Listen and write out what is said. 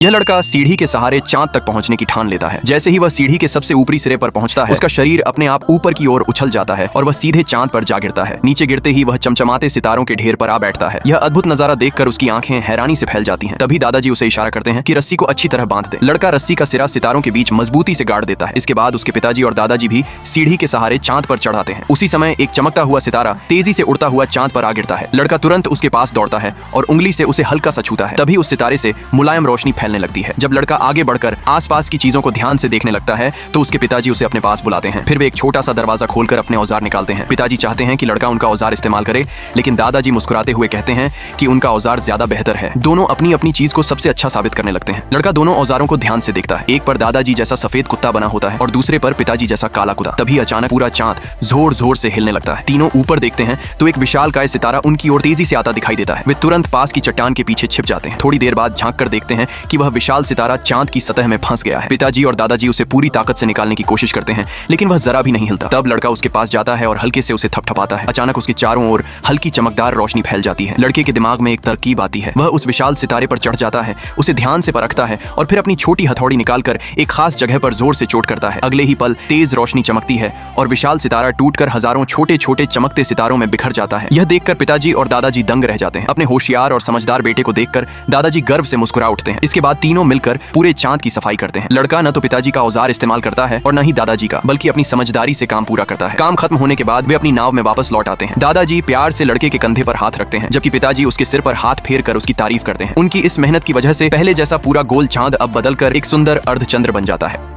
यह लड़का सीढ़ी के सहारे चांद तक पहुंचने की ठान लेता है। जैसे ही वह सीढ़ी के सबसे ऊपरी सिरे पर पहुंचता है, उसका शरीर अपने आप ऊपर की ओर उछल जाता है और वह सीधे चांद पर जा गिरता है। नीचे गिरते ही वह चमचमाते सितारों के ढेर पर आ बैठता है। यह अद्भुत नजारा देखकर उसकी आंखें हैरानी से फैल जाती हैं। तभी दादाजी उसे इशारा करते हैं कि रस्सी को अच्छी तरह बांध दे। लड़का रस्सी का सिरा सितारों के बीच मजबूती से गाड़ देता है। इसके बाद उसके पिताजी और दादाजी भी सीढ़ी के सहारे चांद पर चढ़ाते हैं। उसी समय एक चमकता हुआ सितारा तेजी से उड़ता हुआ चांद पर आ गिरता है। लड़का तुरंत उसके पास दौड़ता है और उंगली से उसे हल्का सा छूता है। तभी उस सितारे से मुलायम रोशनी फैलने लगती है। जब लड़का आगे बढ़कर आसपास की चीजों को ध्यान से देखने लगता है तो उसके पिताजी उसे अपने पास बुलाते हैं। फिर वे एक छोटा सा दरवाजा खोलकर अपने औजार निकालते हैं। पिताजी चाहते हैं कि लड़का उनका औजार इस्तेमाल करे, लेकिन दादाजी मुस्कुराते हुए कहते हैं कि उनका औजार ज्यादा बेहतर है। दोनों अपनी अपनी चीज को सबसे अच्छा साबित करने लगते हैं। लड़का दोनों औजारों को ध्यान से देखता है। एक पर दादाजी जैसा सफेद कुत्ता बना होता है और दूसरे पर पिताजी जैसा काला कुत्ता। तभी अचानक पूरा चांद जोर जोर से हिलने लगता है। तीनों ऊपर देखते हैं तो एक विशालकाय सितारा उनकी ओर तेजी से आता दिखाई देता है। वे तुरंत पास की चट्टान के पीछे छिप जाते हैं। थोड़ी देर बाद झांक कर देखते हैं कि वह विशाल सितारा चांद की सतह में फंस गया है। पिताजी और दादाजी उसे पूरी ताकत से निकालने की कोशिश करते हैं, लेकिन वह जरा भी नहीं हिलता। तब लड़का उसके पास जाता है और हल्के से उसे थपथपाता है। अचानक उसके चारों ओर हल्की चमकदार रोशनी फैल जाती है। लड़के के दिमाग में एक तरकीब आती है। वह उस विशाल सितारे पर चढ़ जाता है, उसे ध्यान से परखता है और फिर अपनी छोटी हथौड़ी निकालकर एक खास जगह पर जोर से चोट करता है। अगले ही पल तेज रोशनी चमकती है और विशाल सितारा टूटकर हजारों छोटे छोटे चमकते सितारों में बिखर जाता है। यह देखकर पिताजी और दादाजी दंग रह जाते हैं। अपने होशियार और समझदार बेटे को देखकर दादाजी गर्व से मुस्कुरा उठते हैं। इसके बाद तीनों मिलकर पूरे चांद की सफाई करते हैं। लड़का न तो पिताजी का औजार इस्तेमाल करता है और न ही दादाजी का, बल्कि अपनी समझदारी से काम पूरा करता है। काम खत्म होने के बाद वे अपनी नाव में वापस लौट आते हैं। दादाजी प्यार से लड़के के कंधे पर हाथ रखते हैं, जबकि पिताजी उसके सिर पर हाथ फेर कर उसकी तारीफ करते हैं। उनकी इस मेहनत की वजह से पहले जैसा पूरा गोल चांद अब बदलकर एक सुंदर अर्धचंद्र बन जाता है।